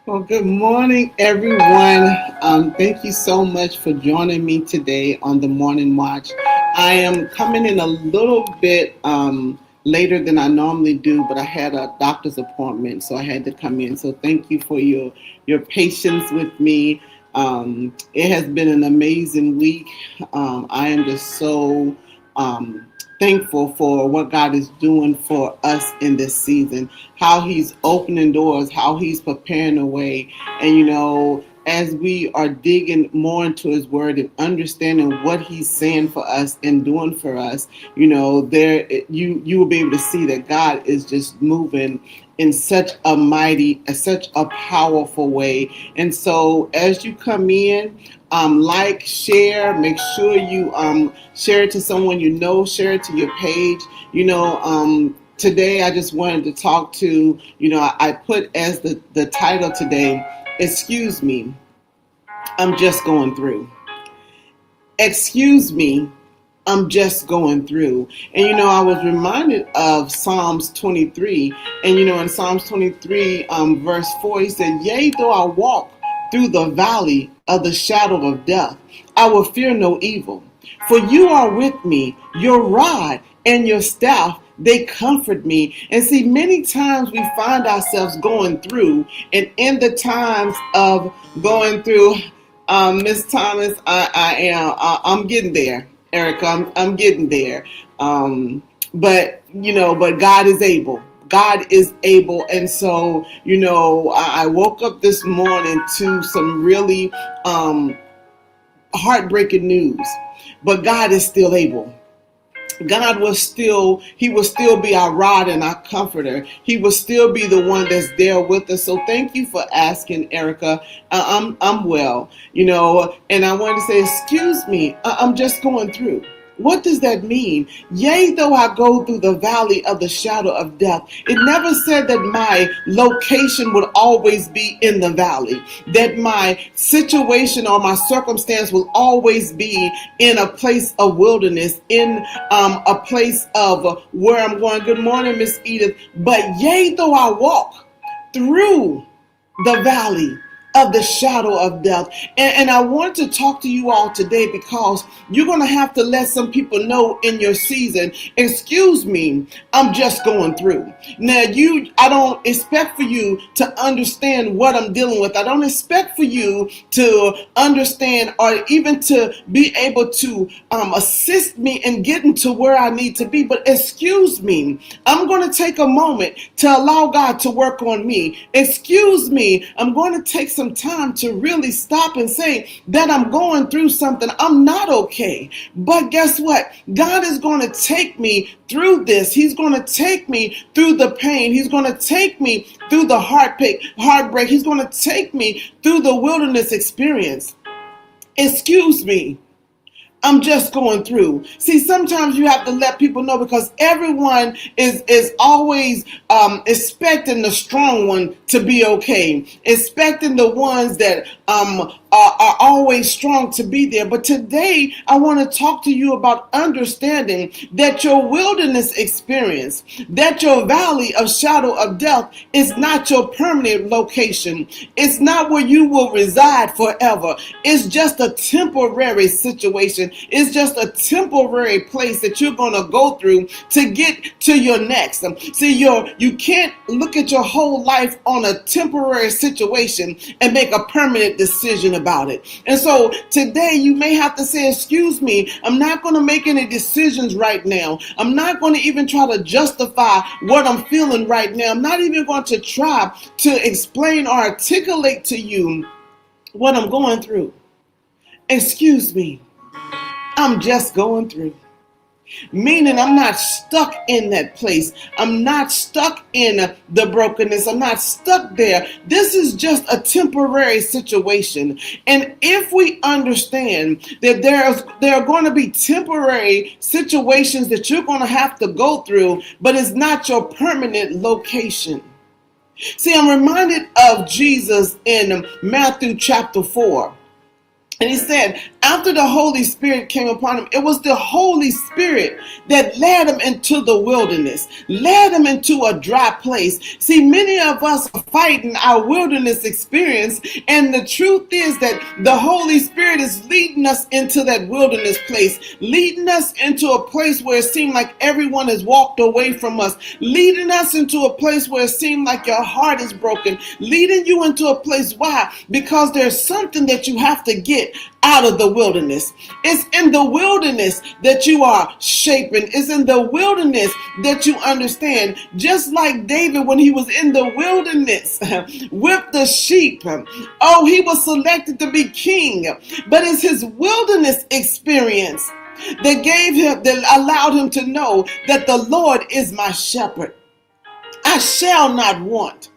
Well, good morning, everyone. Thank you so much for joining me today on the Morning Watch. I am coming in a little bit later than I normally do, but I had a doctor's appointment, so I had to come in. So thank you for your patience with me. It has been an amazing week. I am just so um, thankful for what God is doing for us in this season, how He's opening doors, how He's preparing a way. And, as we are digging more into His Word and understanding what He's saying for us and doing for us, you will be able to see that God is just moving in such a mighty, such a powerful way. And so as you come in, like, share, make sure you share it to someone you know, share it to your page. Today I just wanted to talk to, I put as the title today, excuse me, I'm just going through. Excuse me, I'm just going through. And I was reminded of Psalms 23. And in Psalms 23, verse 4, he said, "Yea, though I walk through the valley of the shadow of death, I will fear no evil. For you are with me, your rod and your staff, they comfort me." And see, many times we find ourselves going through, and in the times of going through, Miss Thomas, I'm getting there. Erica, I'm getting there. But God is able. God is able. And so, I woke up this morning to some really heartbreaking news. But God is still able. He will still be our rod and our comforter. He will still be the one that's there with us. So thank you for asking, Erica. I'm well, and I wanted to say, excuse me, I'm just going through. What does that mean? Yea, though I go through the valley of the shadow of death. It never said that my location would always be in the valley, that my situation or my circumstance will always be in a place of wilderness, in a place of where I'm going. Good morning, Miss Edith. But yea, though I walk through the valley of the shadow of death. And I want to talk to you all today because you're going to have to let some people know in your season, excuse me, I'm just going through. Now, I don't expect for you to understand what I'm dealing with. I don't expect for you to understand or even to be able to assist me in getting to where I need to be. But excuse me, I'm going to take a moment to allow God to work on me. Excuse me, I'm going to take some time to really stop and say that I'm going through something. I'm not okay. But guess what? God is going to take me through this. He's going to take me through the pain. He's going to take me through the heartbreak. He's going to take me through the wilderness experience. Excuse me, I'm just going through. See, sometimes you have to let people know because everyone is always expecting the strong one to be okay, expecting the ones that are always strong to be there. But today, I want to talk to you about understanding that your wilderness experience, that your valley of shadow of death is not your permanent location. It's not where you will reside forever. It's just a temporary situation. It's just a temporary place that you're going to go through to get to your next. See, you can't look at your whole life on a temporary situation and make a permanent decision about it. And so today you may have to say, excuse me, I'm not going to make any decisions right now. I'm not going to even try to justify what I'm feeling right now. I'm not even going to try to explain or articulate to you what I'm going through. Excuse me, I'm just going through. Meaning I'm not stuck in that place. I'm not stuck in the brokenness. I'm not stuck there. This is just a temporary situation. And if we understand that there are going to be temporary situations that you're going to have to go through, but it's not your permanent location. See, I'm reminded of Jesus in Matthew chapter 4. And he said, After the Holy Spirit came upon him, it was the Holy Spirit that led him into the wilderness, led him into a dry place. See, many of us are fighting our wilderness experience, and the truth is that the Holy Spirit is leading us into that wilderness place, leading us into a place where it seemed like everyone has walked away from us, leading us into a place where it seemed like your heart is broken, leading you into a place. Why? Because there's something that you have to get out of the wilderness. It's in the wilderness that you are shaping. It's in the wilderness that you understand. Just like David, when he was in the wilderness with the sheep, oh, he was selected to be king. But it's his wilderness experience that allowed him to know that the Lord is my shepherd. I shall not want.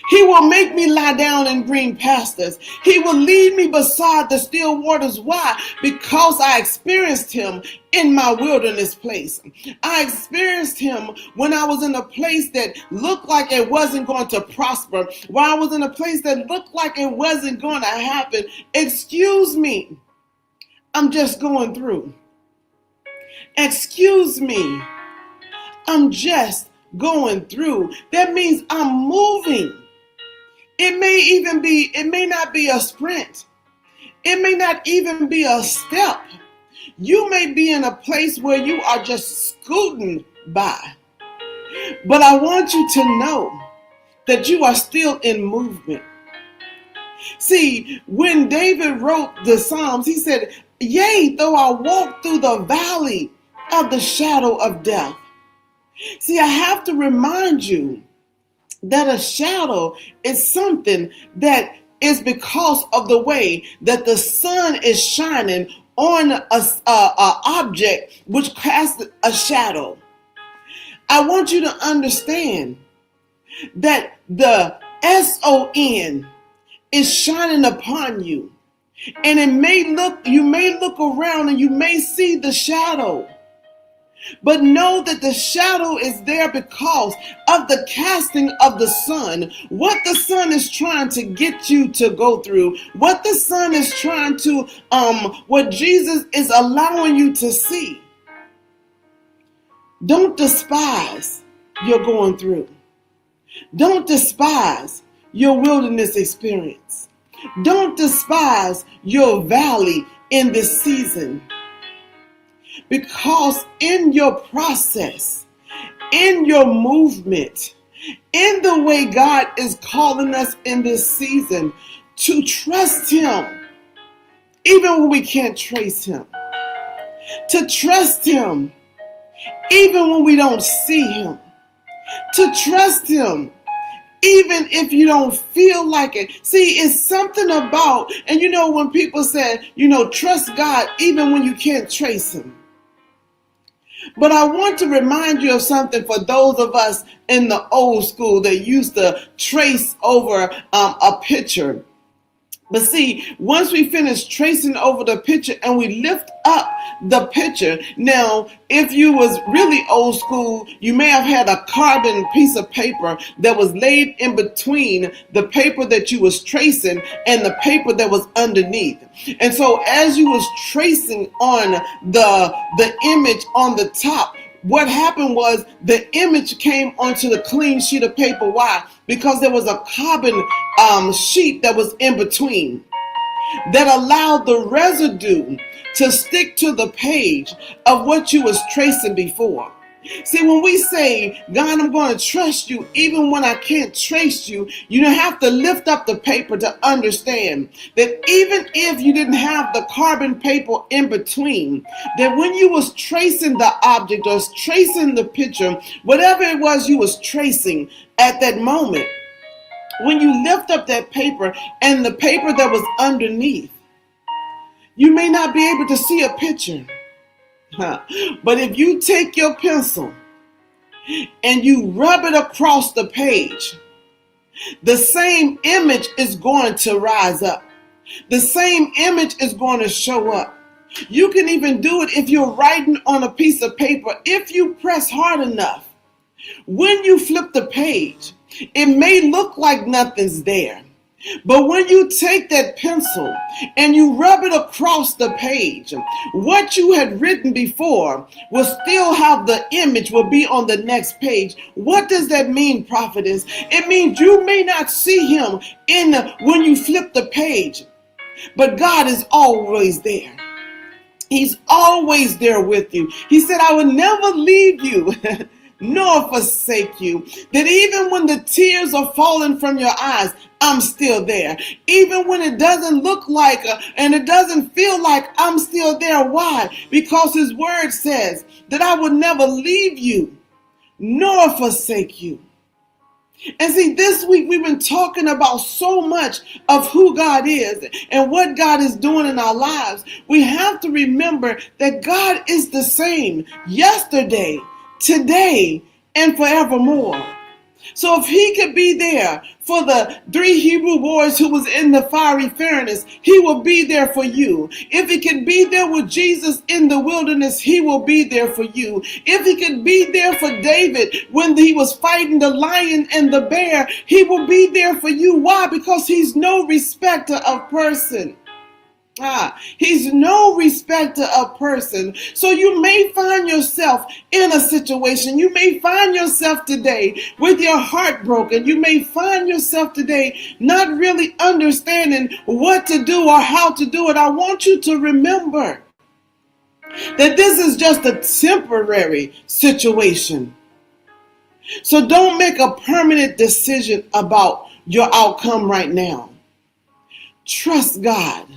He will make me lie down in green pastures. He will lead me beside the still waters. Why? Because I experienced him in my wilderness place. I experienced him when I was in a place that looked like it wasn't going to prosper. When I was in a place that looked like it wasn't going to happen. Excuse me. I'm just going through. Excuse me. I'm just going through. That means I'm moving. It may not be a sprint. It may not even be a step. You may be in a place where you are just scooting by. But I want you to know that you are still in movement. See, when David wrote the Psalms, he said, yea, though I walk through the valley of the shadow of death. See, I have to remind you that a shadow is something that is because of the way that the sun is shining on a object which casts a shadow. I want you to understand that the SON is shining upon you. And you may look around and you may see the shadow. But know that the shadow is there because of the casting of the sun. What the sun is trying to get you to go through. What the sun is trying to, what Jesus is allowing you to see. Don't despise your going through. Don't despise your wilderness experience. Don't despise your valley in this season. Because in your process, in your movement, in the way God is calling us in this season to trust him, even when we can't trace him, to trust him, even when we don't see him, to trust him, even if you don't feel like it. See, it's something about, and when people say, trust God even when you can't trace him. But I want to remind you of something for those of us in the old school that used to trace over a picture. But see, once we finish tracing over the picture and we lift up the picture, now, if you was really old school, you may have had a carbon piece of paper that was laid in between the paper that you was tracing and the paper that was underneath. And so as you was tracing on the image on the top, what happened was the image came onto the clean sheet of paper. Why? Because there was a carbon sheet that was in between that allowed the residue to stick to the page of what you was tracing before. See, when we say, God, I'm going to trust you even when I can't trace you, you don't have to lift up the paper to understand that even if you didn't have the carbon paper in between, that when you was tracing the object or tracing the picture, whatever it was you was tracing at that moment, when you lift up that paper and the paper that was underneath, you may not be able to see a picture. But if you take your pencil and you rub it across the page, the same image is going to rise up. The same image is going to show up. You can even do it if you're writing on a piece of paper. If you press hard enough, when you flip the page, it may look like nothing's there. But when you take that pencil and you rub it across the page, what you had written before will still have the image, will be on the next page. What does that mean, prophetess? It means you may not see him when you flip the page, but God is always there. He's always there with you. He said, I will never leave you nor forsake you. That even when the tears are falling from your eyes, I'm still there. Even when it doesn't look like and it doesn't feel like, I'm still there. Why? Because his word says that I will never leave you nor forsake you. And see, this week we've been talking about so much of who God is and what God is doing in our lives. We have to remember that God is the same yesterday, today, and forevermore. So if he could be there for the 3 Hebrew boys who was in the fiery furnace, he will be there for you. If he could be there with Jesus in the wilderness, he will be there for you. If he could be there for David when he was fighting the lion and the bear, he will be there for you. Why? Because he's no respecter of person. He's no respecter of person. So you may find yourself in a situation. You may find yourself today with your heart broken. You may find yourself today not really understanding what to do or how to do it. I want you to remember that this is just a temporary situation. So don't make a permanent decision about your outcome right now. Trust God.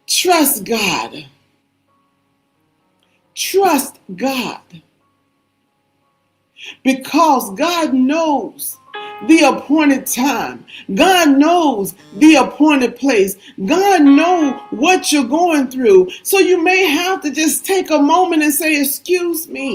Trust God. Trust God. Because God knows the appointed time. God knows the appointed place. God knows what you're going through. So you may have to just take a moment and say, excuse me.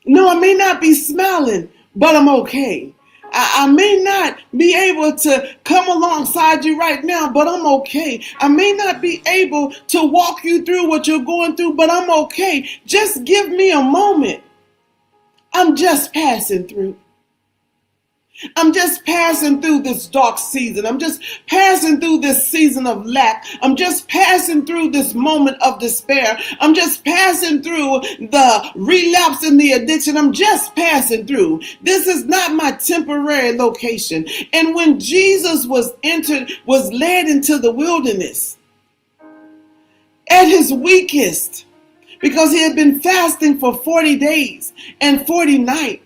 No, I may not be smiling, but I'm okay. I may not be able to come alongside you right now, but I'm okay. I may not be able to walk you through what you're going through, but I'm okay. Just give me a moment. I'm just passing through. I'm just passing through this dark season. I'm just passing through this season of lack. I'm just passing through this moment of despair. I'm just passing through the relapse and the addiction. I'm just passing through. This is not my temporary location. And when Jesus was led into the wilderness at his weakest, because he had been fasting for 40 days and 40 nights.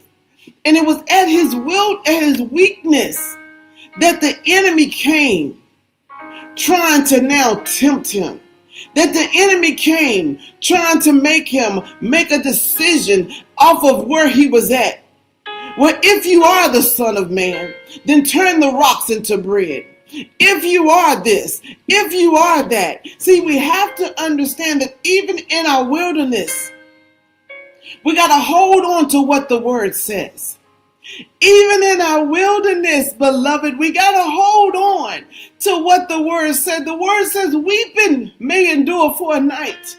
And it was at his weakness that the enemy came trying to now tempt him. That the enemy came trying to make him make a decision off of where he was at. Well, if you are the Son of Man, then turn the rocks into bread. If you are this, if you are that. See, we have to understand that even in our wilderness, we got to hold on to what the word says. Even in our wilderness, beloved, we got to hold on to what the word said. The word says weeping may endure for a night,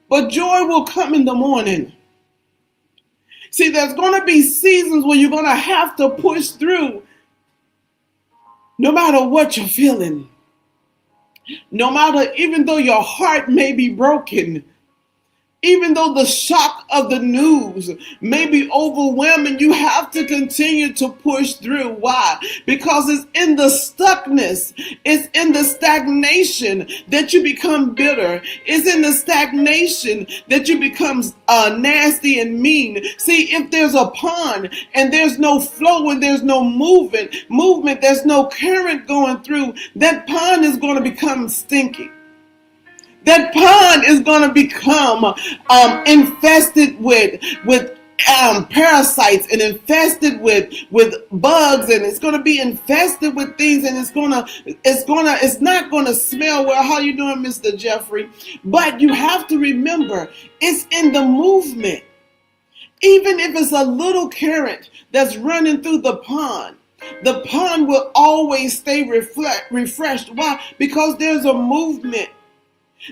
but joy will come in the morning. See, there's going to be seasons where you're going to have to push through no matter what you're feeling. No matter, even though your heart may be broken, even though the shock of the news may be overwhelming, you have to continue to push through. Why? Because it's in the stuckness, it's in the stagnation that you become bitter. It's in the stagnation that you become nasty and mean. See, if there's a pond and there's no flow and there's no movement, there's no current going through, that pond is going to become stinky. That pond is going to become infested with parasites and infested with bugs, and it's going to be infested with things, and it's not going to smell well. How you doing, Mr. Jeffrey? But you have to remember, it's in the movement. Even if it's a little current that's running through the pond will always stay refreshed. Why? Because there's a movement.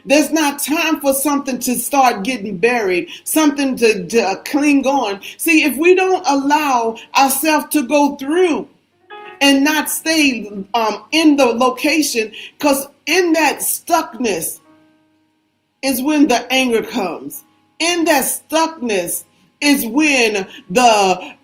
There's not time for something to start getting buried, something to cling on. See, if we don't allow ourselves to go through and not stay in the location, because in that stuckness is when the anger comes. In that stuckness is when the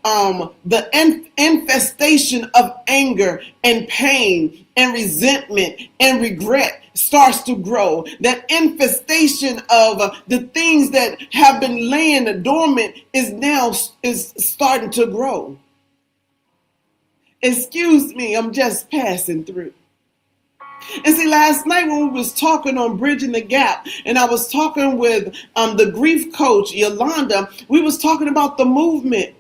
infestation of anger and pain and resentment and regret starts to grow. That infestation of the things that have been laying dormant is starting to grow. Excuse me, I'm just passing through. And see, last night when we was talking on Bridging the Gap, and I was talking with the grief coach, Yolanda, we was talking about the movement.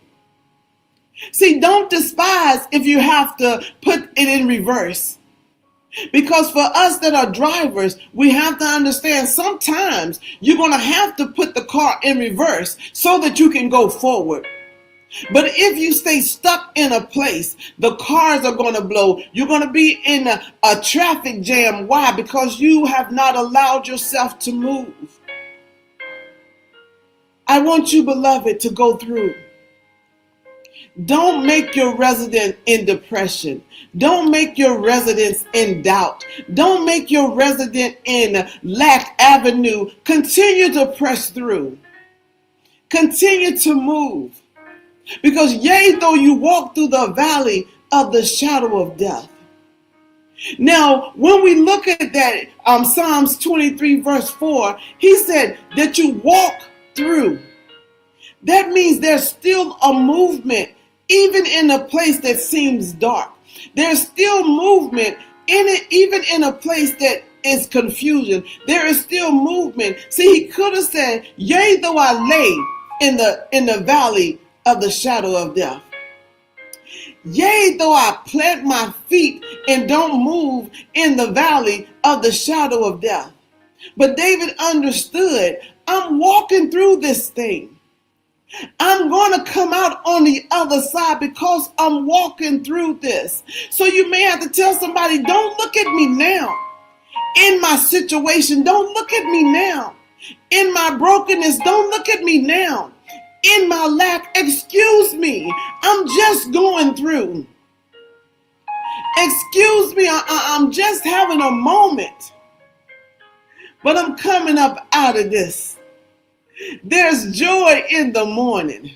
See, don't despise if you have to put it in reverse. Because for us that are drivers, we have to understand sometimes you're going to have to put the car in reverse so that you can go forward. But if you stay stuck in a place, the cars are going to blow. You're going to be in a traffic jam. Why? Because you have not allowed yourself to move. I want you, beloved, to go through. Don't make your residence in depression. Don't make your residence in doubt. Don't make your residence in lack avenue. Continue to press through. Continue to move. Because yea, though you walk through the valley of the shadow of death. Now, when we look at that, Psalms 23 verse 4, he said that you walk through. That means there's still a movement, even in a place that seems dark. There's still movement in it, even in a place that is confusion. There is still movement. See, he could have said, yea, though I lay in the valley of the shadow of death. Yea, though I plant my feet and don't move in the valley of the shadow of death. But David understood, I'm walking through this thing. I'm going to come out on the other side because I'm walking through this. So you may have to tell somebody, don't look at me now. In my situation, don't look at me now. In my brokenness, don't look at me now. In my lack, excuse me, I'm just going through. Excuse me, I'm just having a moment. But I'm coming up out of this. There's joy in the morning.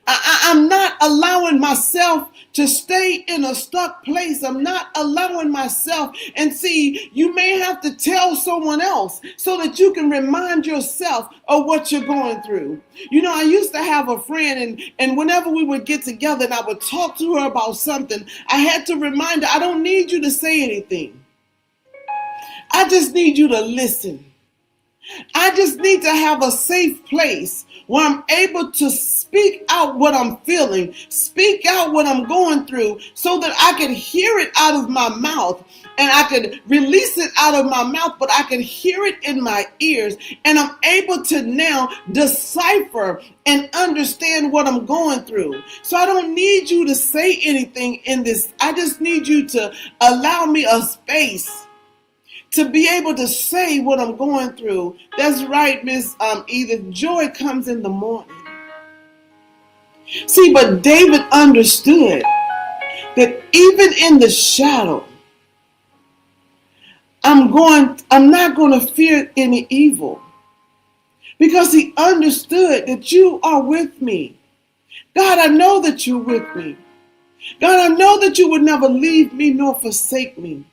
I'm not allowing myself to stay in a stuck place. I'm not allowing myself. And see, you may have to tell someone else so that you can remind yourself of what you're going through. You know, I used to have a friend, and whenever we would get together and I would talk to her about something, I had to remind her, I don't need you to say anything. I just need you to listen. I just need to have a safe place where I'm able to speak out what I'm feeling, speak out what I'm going through so that I can hear it out of my mouth and I can release it out of my mouth, but I can hear it in my ears and I'm able to now decipher and understand what I'm going through. So I don't need you to say anything in this. I just need you to allow me a space to be able to say what I'm going through. That's right, Miss Edith. Joy comes in the morning. See, but David understood that even in the shadow, I'm not going to fear any evil. Because he understood that you are with me. God, I know that you're with me. God, I know that you would never leave me nor forsake me.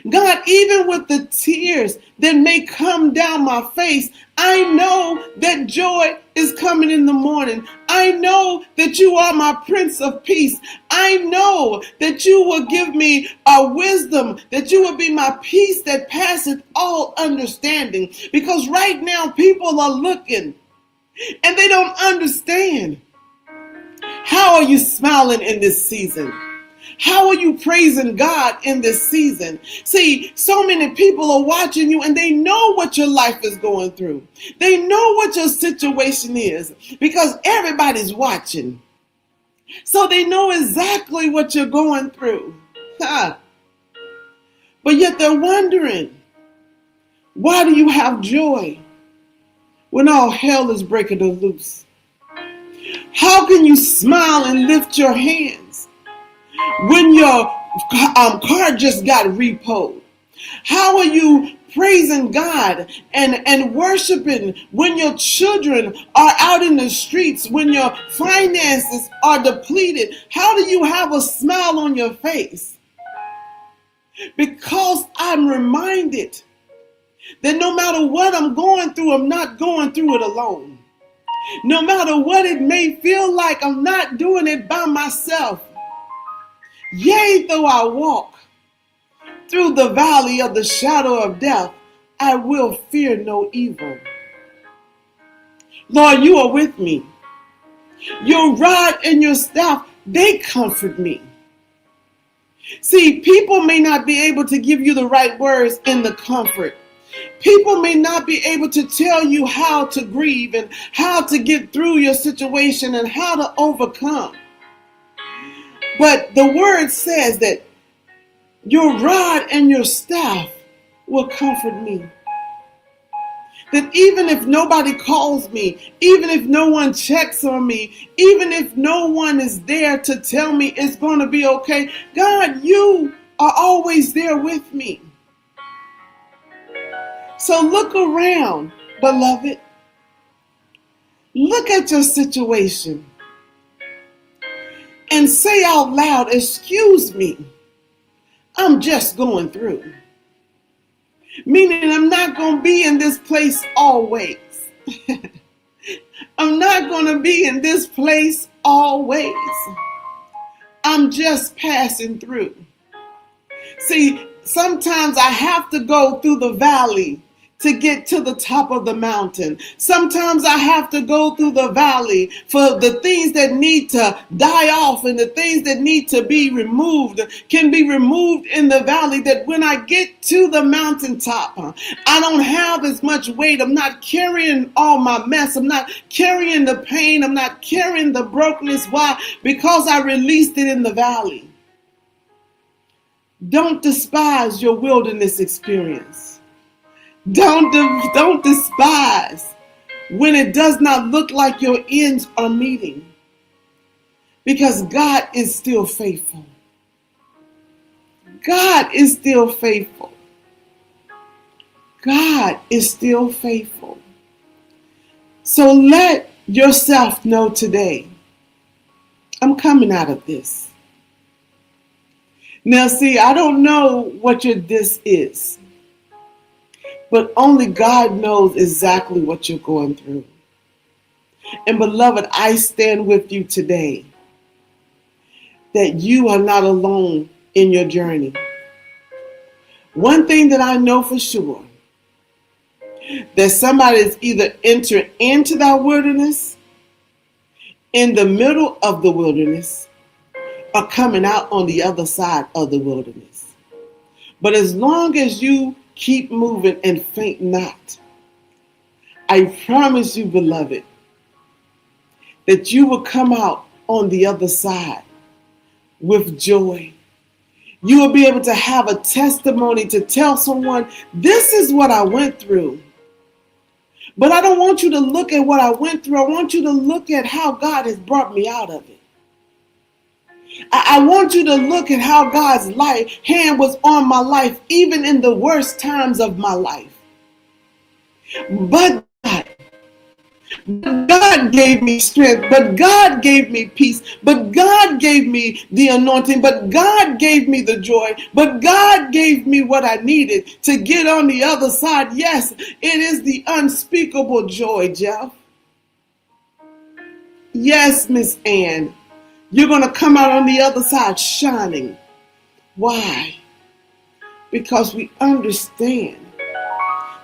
God, even with the tears that may come down my face, I know that joy is coming in the morning. I know that you are my Prince of Peace. I know that you will give me a wisdom, that you will be my peace that passeth all understanding. Because right now people are looking and they don't understand. How are you smiling in this season? How are you praising God in this season? See, so many people are watching you and they know what your life is going through. They know what your situation is because everybody's watching. So they know exactly what you're going through. But yet they're wondering, Why do you have joy when all hell is breaking loose? How can you smile and lift your hands when your car just got repoed? How are you praising God and worshiping when your children are out in the streets, when your finances are depleted? How do you have a smile on your face? Because I'm reminded that no matter what I'm going through, I'm not going through it alone. No matter what it may feel like, I'm not doing it by myself. Yea, though I walk through the valley of the shadow of death, I will fear no evil. Lord, you are with me. Your rod and your staff, they comfort me. See, people may not be able to give you the right words in the comfort. People may not be able to tell you how to grieve and how to get through your situation and how to overcome. But the word says that your rod and your staff will comfort me. That even if nobody calls me, even if no one checks on me, even if no one is there to tell me it's going to be okay, God, you are always there with me. So look around, beloved. Look at your situation and say out loud, excuse me, I'm just going through. Meaning I'm not going to be in this place always. I'm not going to be in this place always. I'm just passing through. See, sometimes I have to go through the valley to get to the top of the mountain. Sometimes I have to go through the valley for the things that need to die off, and the things that need to be removed can be removed in the valley, that when I get to the mountaintop, I don't have as much weight. I'm not carrying all my mess. I'm not carrying the pain. I'm not carrying the brokenness. Why? Because I released it in the valley. Don't despise your wilderness experience. Don't despise when it does not look like your ends are meeting, because God is still faithful. God is still faithful. God is still faithful. So let yourself know today, I'm coming out of this. Now see, I don't know what your this is, but only God knows exactly what you're going through. And beloved, I stand with you today that you are not alone in your journey. One thing that I know for sure, that somebody is either entering into that wilderness, in the middle of the wilderness, or coming out on the other side of the wilderness. But as long as you keep moving and faint not, I promise you, beloved, that you will come out on the other side with joy. You will be able to have a testimony to tell someone, this is what I went through. But I don't want you to look at what I went through. I want you to look at how God has brought me out of it. I want you to look at how God's hand was on my life, even in the worst times of my life. But God gave me strength, but God gave me peace, but God gave me the anointing, but God gave me the joy, but God gave me what I needed to get on the other side. Yes, it is the unspeakable joy, Jeff. Yes, Miss Ann. You're going to come out on the other side shining. Why? Because we understand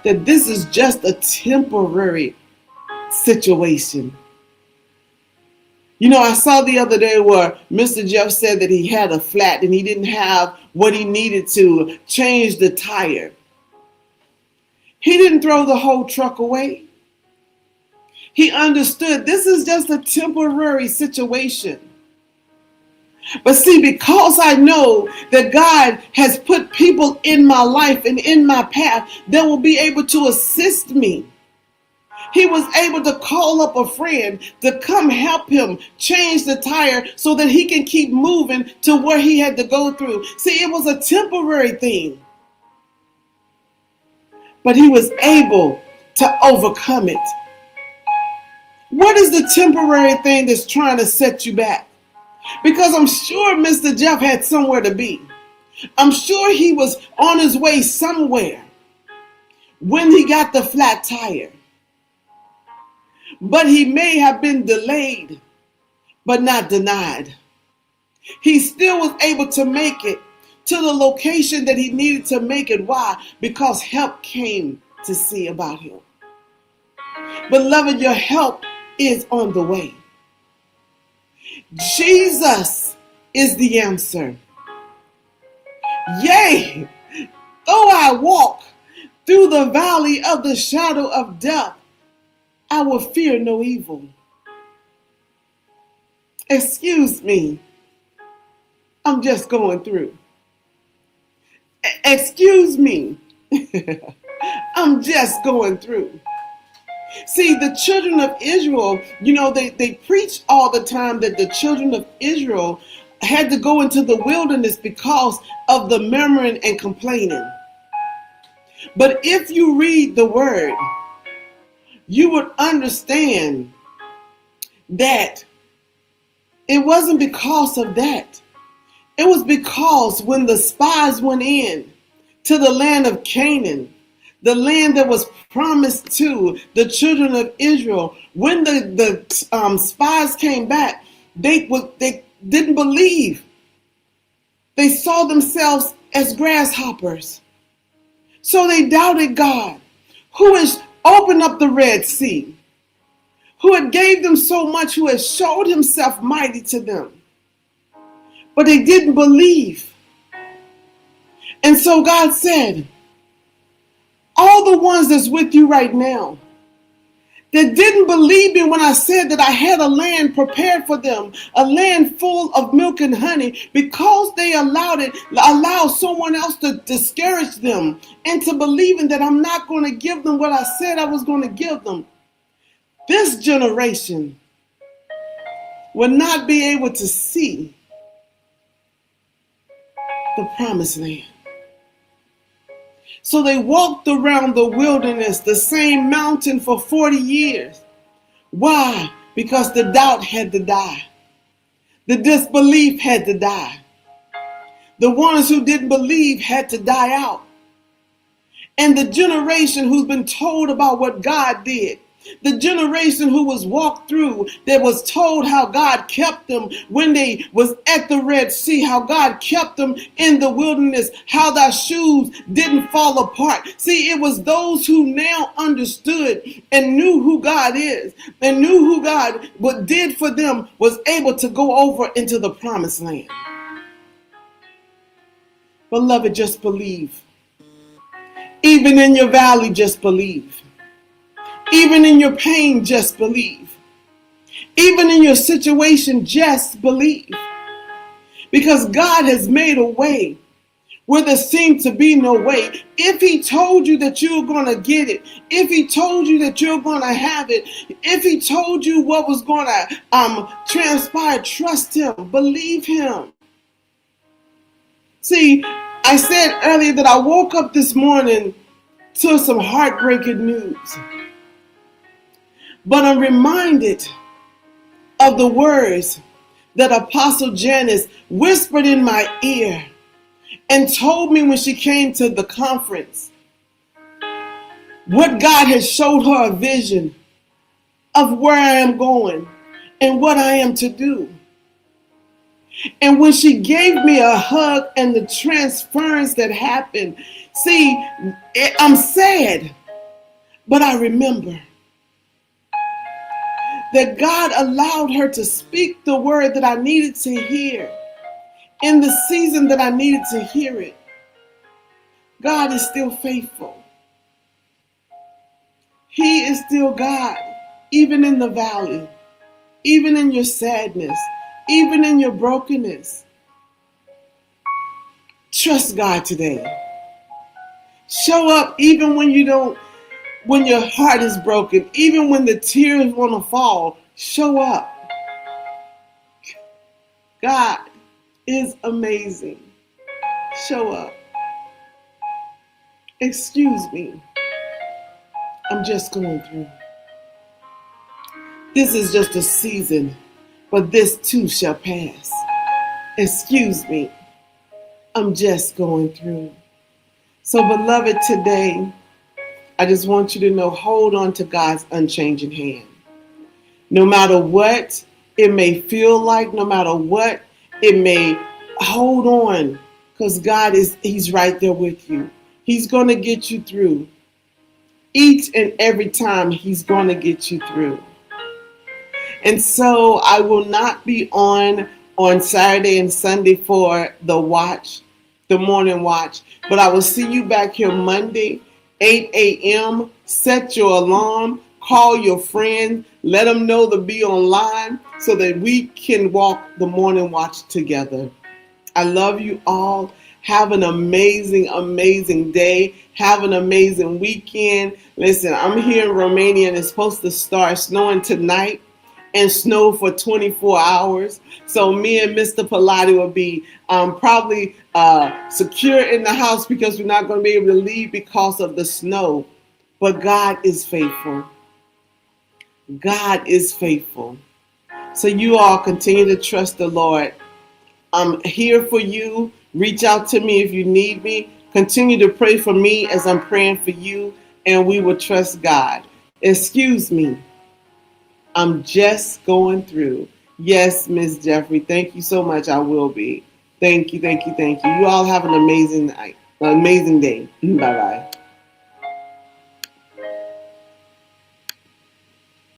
that this is just a temporary situation. You know, I saw the other day where Mr. Jeff said that he had a flat and he didn't have what he needed to change the tire. He didn't throw the whole truck away. He understood this is just a temporary situation. But see, because I know that God has put people in my life and in my path that will be able to assist me. He was able to call up a friend to come help him change the tire so that he can keep moving to where he had to go through. See, it was a temporary thing, but he was able to overcome it. What is the temporary thing that's trying to set you back? Because I'm sure Mr. Jeff had somewhere to be. I'm sure he was on his way somewhere when he got the flat tire. But he may have been delayed, but not denied. He still was able to make it to the location that he needed to make it. Why? Because help came to see about him. Beloved, your help is on the way. Jesus is the answer. Yea, though I walk through the valley of the shadow of death, I will fear no evil. Excuse me, I'm just going through. Excuse me, I'm just going through. See, the children of Israel, they preach all the time that the children of Israel had to go into the wilderness because of the murmuring and complaining. But if you read the word, you would understand that it wasn't because of that. It was because when the spies went in to the land of Canaan, the land that was promised to the children of Israel, when the spies came back, they didn't believe. They saw themselves as grasshoppers. So they doubted God, who has opened up the Red Sea, who had gave them so much, who had showed himself mighty to them. But they didn't believe. And so God said, all the ones that's with you right now that didn't believe me when I said that I had a land prepared for them, a land full of milk and honey, because they allowed someone else to discourage them into believing that I'm not going to give them what I said I was going to give them. This generation will not be able to see the promised land. So they walked around the wilderness, the same mountain, for 40 years. Why? Because the doubt had to die. The disbelief had to die. The ones who didn't believe had to die out. And the generation who's been told about what God did, the generation who was walked through, that was told how God kept them when they was at the Red Sea, how God kept them in the wilderness, how their shoes didn't fall apart. See, it was those who now understood and knew who God is and knew who God what did for them was able to go over into the promised land. Beloved, just believe. Even in your valley, just believe. Even in your pain, just believe. Even in your situation, just believe. Because God has made a way where there seemed to be no way. If he told you that you're going to get it, if he told you that you're going to have it, if he told you what was going to transpire, trust him, believe him. See, I said earlier that I woke up this morning to some heartbreaking news. But I'm reminded of the words that Apostle Janice whispered in my ear and told me when she came to the conference. What God has showed her a vision of where I am going and what I am to do. And when she gave me a hug and the transference that happened, see, I'm sad, but I remember that God allowed her to speak the word that I needed to hear in the season that I needed to hear it. God is still faithful. He is still God, even in the valley, even in your sadness, Even in your brokenness, trust God today. Show up even when you don't, when your heart is broken, even when the tears want to fall. Show up. God is amazing. Show up. Excuse me. I'm just going through. This is just a season, but this too shall pass. Excuse me. I'm just going through. So, beloved, today, I just want you to know, hold on to God's unchanging hand. No matter what it may feel like, no matter what it may, hold on, because He's right there with you. He's going to get you through. Each and every time He's going to get you through. And so I will not be on Saturday and Sunday for the morning watch, but I will see you back here Monday, 8 a.m. Set your alarm, call your friend, let them know to be online so that we can walk the morning watch together. I love you all. Have an amazing, amazing day. Have an amazing weekend. Listen, I'm here in Romania and it's supposed to start snowing tonight and snow for 24 hours. So me and Mr. Pilati will be probably secure in the house because we're not going to be able to leave because of the snow. But God is faithful. God is faithful. So you all continue to trust the Lord. I'm here for you. Reach out to me if you need me. Continue to pray for me as I'm praying for you, and we will trust God. Excuse me. I'm just going through. Yes, Miss Jeffrey. Thank you so much. I will be. Thank you, thank you, thank you. You all have an amazing night, an amazing day. Bye-bye.